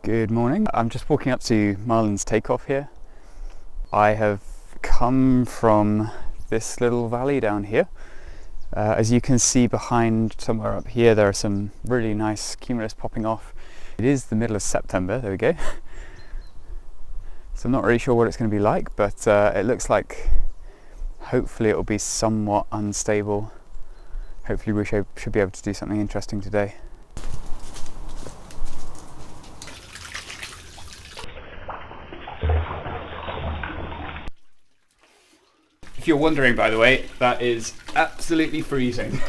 Good morning. I'm just walking up to Marlens takeoff here. I have come from this little valley down here. As you can see behind, somewhere up here, there are some really nice cumulus popping off. It is the middle of September, there we go. So I'm not really sure what it's going to be like, but it looks like hopefully it will be somewhat unstable. Hopefully we should be able to do something interesting today. If you're wondering, by the way, that is absolutely freezing.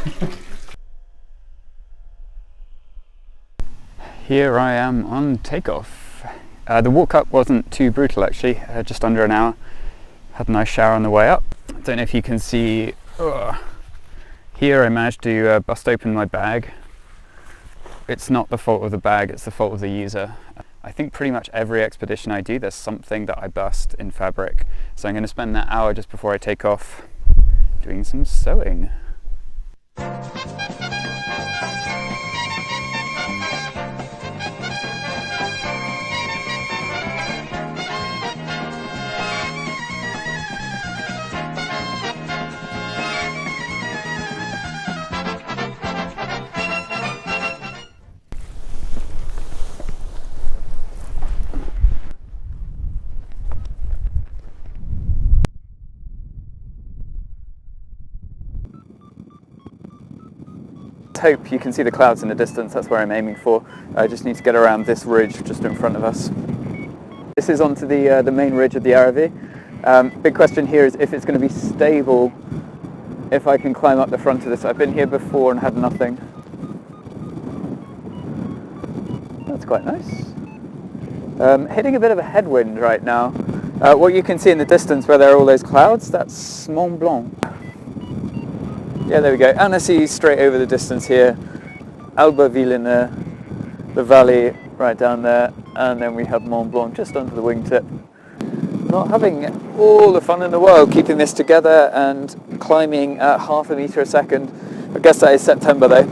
Here I am on takeoff. The walk up wasn't too brutal actually, just under an hour. Had a nice shower on the way up. I don't know if you can see, here I managed to bust open my bag. It's not the fault of the bag, it's the fault of the user. I think pretty much every expedition I do, there's something that I bust in fabric. So I'm going to spend that hour just before I take off doing some sewing. Hope you can see the clouds in the distance. That's where I'm aiming for. I just need to get around this ridge just in front of us. This is onto the main ridge of the Aravi. Big question here is if it's going to be stable, if I can climb up the front of this. I've been here before and had nothing. That's quite nice. Hitting a bit of a headwind right now. What you can see in the distance where there are all those clouds, that's Mont Blanc. Yeah, there we go. Annecy straight over the distance here. Villeneuve, the valley right down there, and then we have Mont Blanc just under the wingtip. Not having all the fun in the world keeping this together and climbing at 0.5 meter a second. I guess that is September though.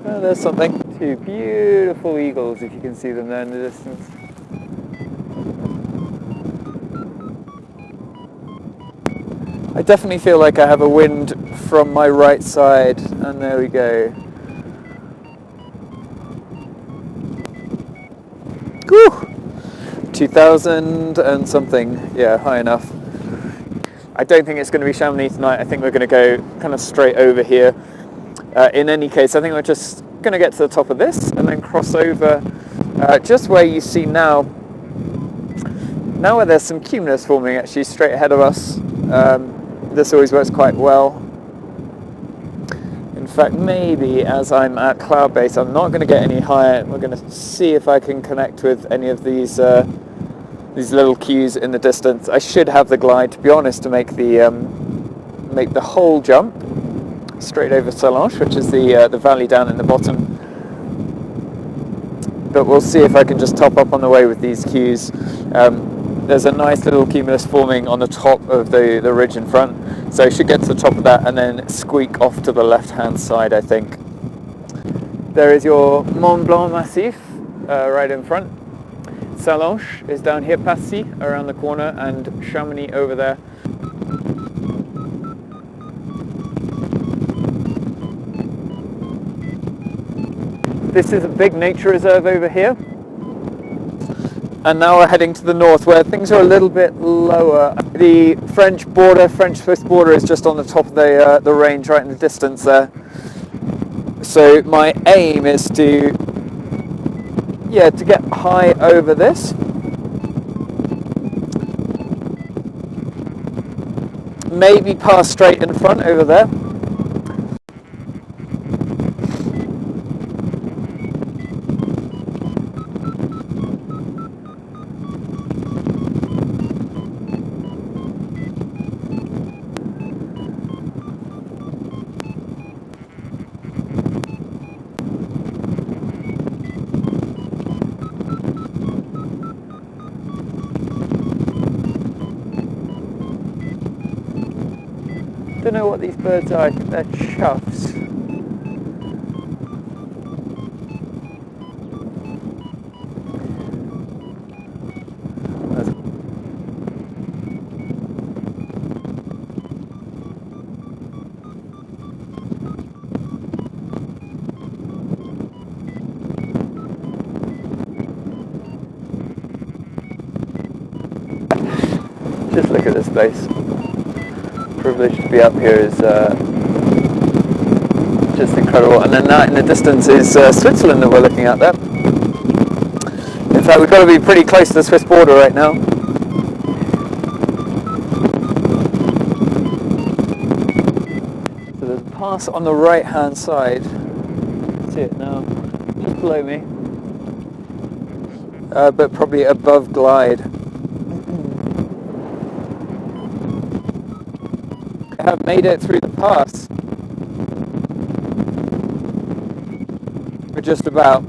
Oh, there's something. Two beautiful eagles, if you can see them there in the distance. I definitely feel like I have a wind from my right side, and there we go. Whew! 2000 and something, yeah, high enough. I don't think it's going to be Chamonix tonight. I think we're going to go kind of straight over here. In any case, I think we're just going to get to the top of this and then cross over just where you see now where there's some cumulus forming actually straight ahead of us. This always works quite well. In fact, maybe as I'm at cloud base, I'm not going to get any higher. We're going to see if I can connect with any of these little cues in the distance. I should have the glide, to be honest, to make the whole jump straight over Salange, which is the valley down in the bottom. But we'll see if I can just top up on the way with these cues. There's a nice little cumulus forming on the top of the ridge in front, so I should get to the top of that and then squeak off to the left-hand side, I think. There is your Mont Blanc Massif right in front. Salange is down here, Passy around the corner, and Chamonix over there. This is a big nature reserve over here. And now we're heading to the north where things are a little bit lower. The French-Swiss border is just on the top of the range right in the distance there. So my aim is to get high over this. Maybe pass straight in front over there. Don't know what these birds are. I think they're choughs. look at this place. Privilege to be up here is just incredible. And then that in the distance is Switzerland that we're looking at there. In fact, we've got to be pretty close to the Swiss border right now. So there's a pass on the right hand side. See it now, just below me. But probably above glide. I have made it through the pass. We're just about.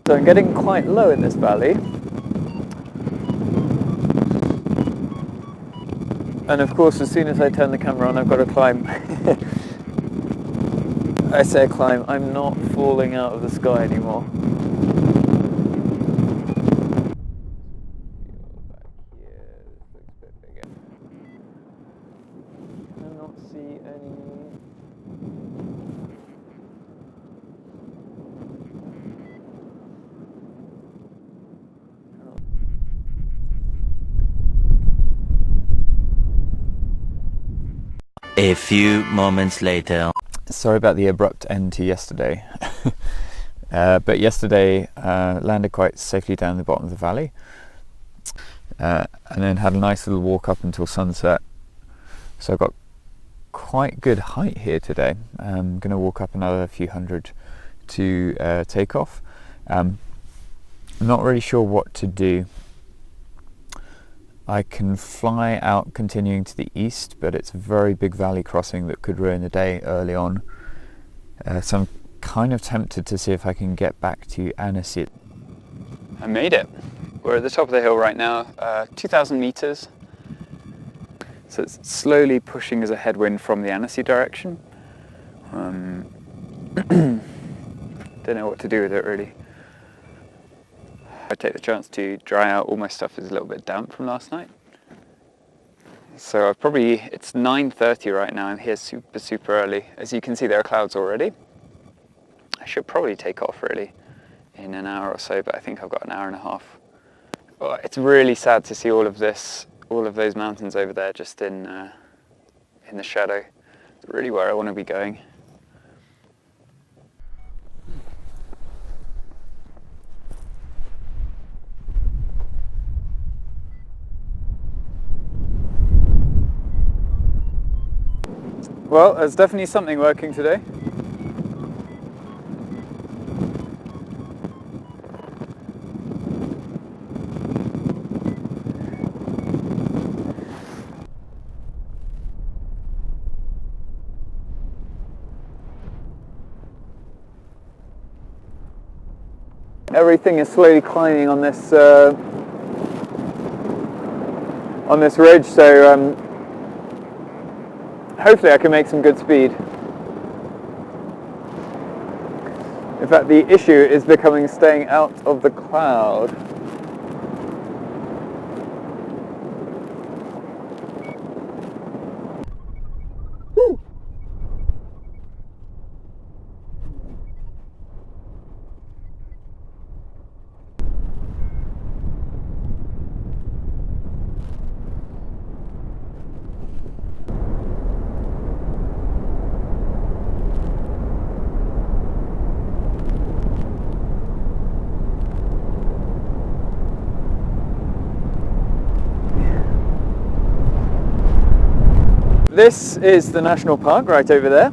So I'm getting quite low in this valley. And of course, as soon as I turn the camera on, I've got to climb. I say climb, I'm not falling out of the sky anymore. Cannot see any. A few moments later. Sorry about the abrupt end to yesterday. But yesterday landed quite safely down the bottom of the valley, and then had a nice little walk up until sunset. So I got quite good height here today. I'm going to walk up another few hundred to takeoff. I'm not really sure what to do. I can fly out continuing to the east, but it's a very big valley crossing that could ruin the day early on. So I'm kind of tempted to see if I can get back to Annecy. I made it. We're at the top of the hill right now, 2,000 meters. So it's slowly pushing as a headwind from the Annecy direction. Don't know what to do with it really. I take the chance to dry out. All my stuff is a little bit damp from last night. So it's 9:30 right now. I'm here super early. As you can see, there are clouds already. I should probably take off really in an hour or so, but I think I've got an hour and a half. Well, it's really sad to see all of those mountains over there just in the shadow. It's really where I want to be going. Well, there's definitely something working today. Everything is slowly climbing on this ridge, so hopefully I can make some good speed. In fact, the issue is becoming staying out of the cloud. This is the national park right over there.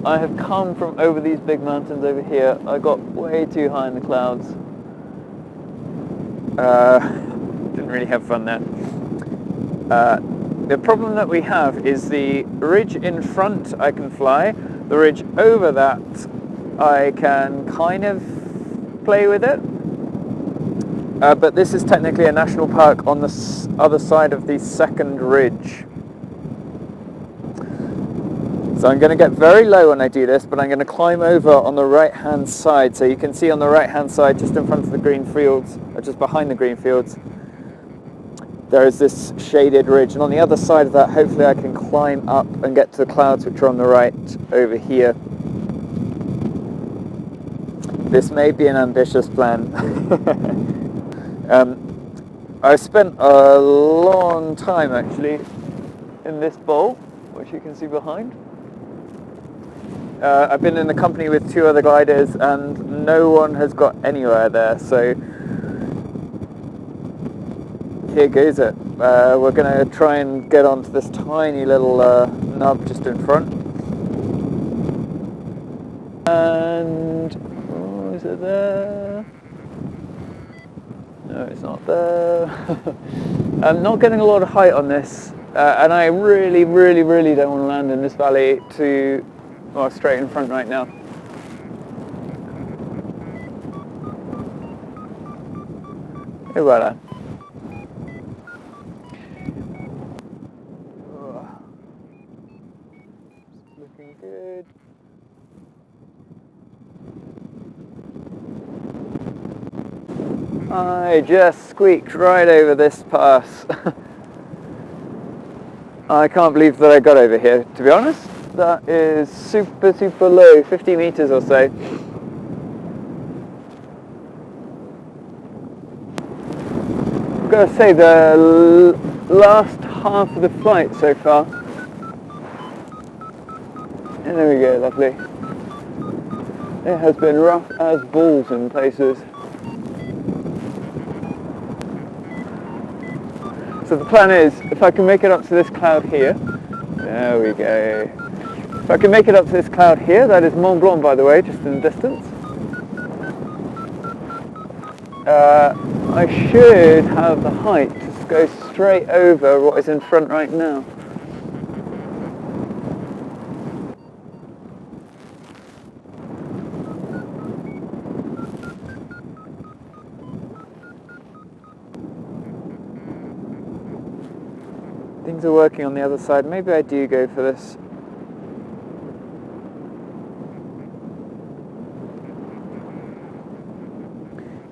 I have come from over these big mountains over here. I got way too high in the clouds. Didn't really have fun there. The problem that we have is the ridge in front I can fly. The ridge over that I can kind of play with it. But this is technically a national park on the other side of the second ridge. So So I'm going to get very low when I do this, but I'm going to climb over on the right hand side. So you can see on the right hand side, just in front of the green fields, or just behind the green fields, there is this shaded ridge, and on the other side of that, hopefully I can climb up and get to the clouds which are on the right over here. This may be an ambitious plan. I've spent a long time actually in this bowl, which you can see behind. I've been in the company with 2 other gliders and no one has got anywhere there, so here goes it. We're going to try and get onto this tiny little nub just in front. And, oh, is it there? No, it's not there. I'm not getting a lot of height on this, and I really don't want to land in this valley straight in front right now. Et voilà. Looking good. I just squeaked right over this pass. I can't believe that I got over here, to be honest. That is super low, 50 meters or so. I've got to say, the last half of the flight so far, and there we go, lovely. It has been rough as balls in places. So the plan is, if I can make it up to this cloud here, there we go. If I can make it up to this cloud here, that is Mont Blanc by the way, just in the distance. I should have the height to go straight over what is in front right now. Things are working on the other side. Maybe I do go for this.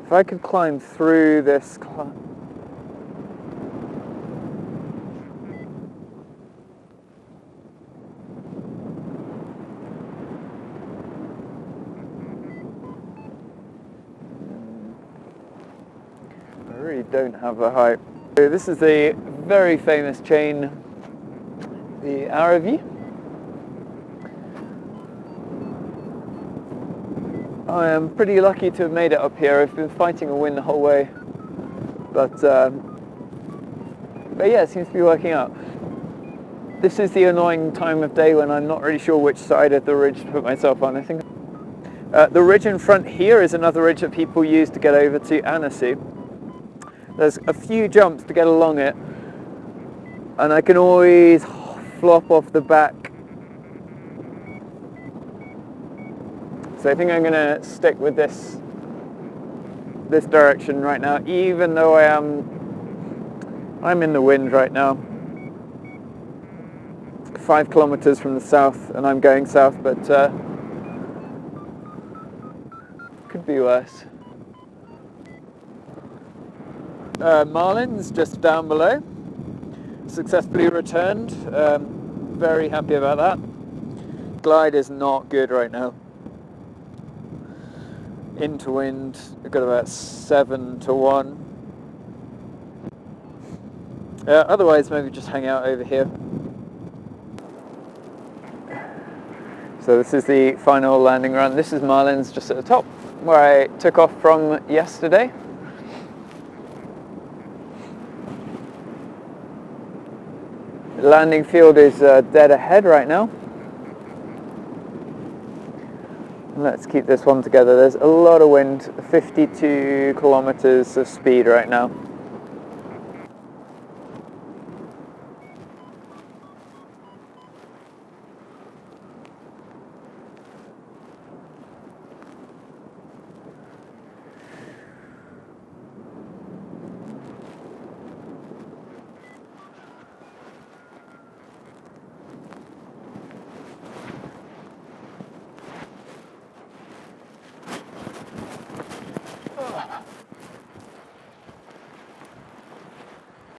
If I could climb through this I really don't have the height. So this is the very famous chain, the Aravi. I am pretty lucky to have made it up here. I've been fighting a wind the whole way, but yeah, it seems to be working out. This is the annoying time of day when I'm not really sure which side of the ridge to put myself on. I think the ridge in front here is another ridge that people use to get over to Annecy. There's a few jumps to get along it, and I can always flop off the back. So I think I'm going to stick with this direction right now, even though I'm in the wind right now. 5 kilometers from the south, and I'm going south, but could be worse. Marlens just down below, successfully returned. Very happy about that. Glide is not good right now. Into wind, we've got about 7 to 1. Otherwise, maybe just hang out over here. So this is the final landing run. This is Marlens just at the top, where I took off from yesterday. The landing field is dead ahead right now. Let's keep this one together. There's a lot of wind, 52 kilometers of speed right now.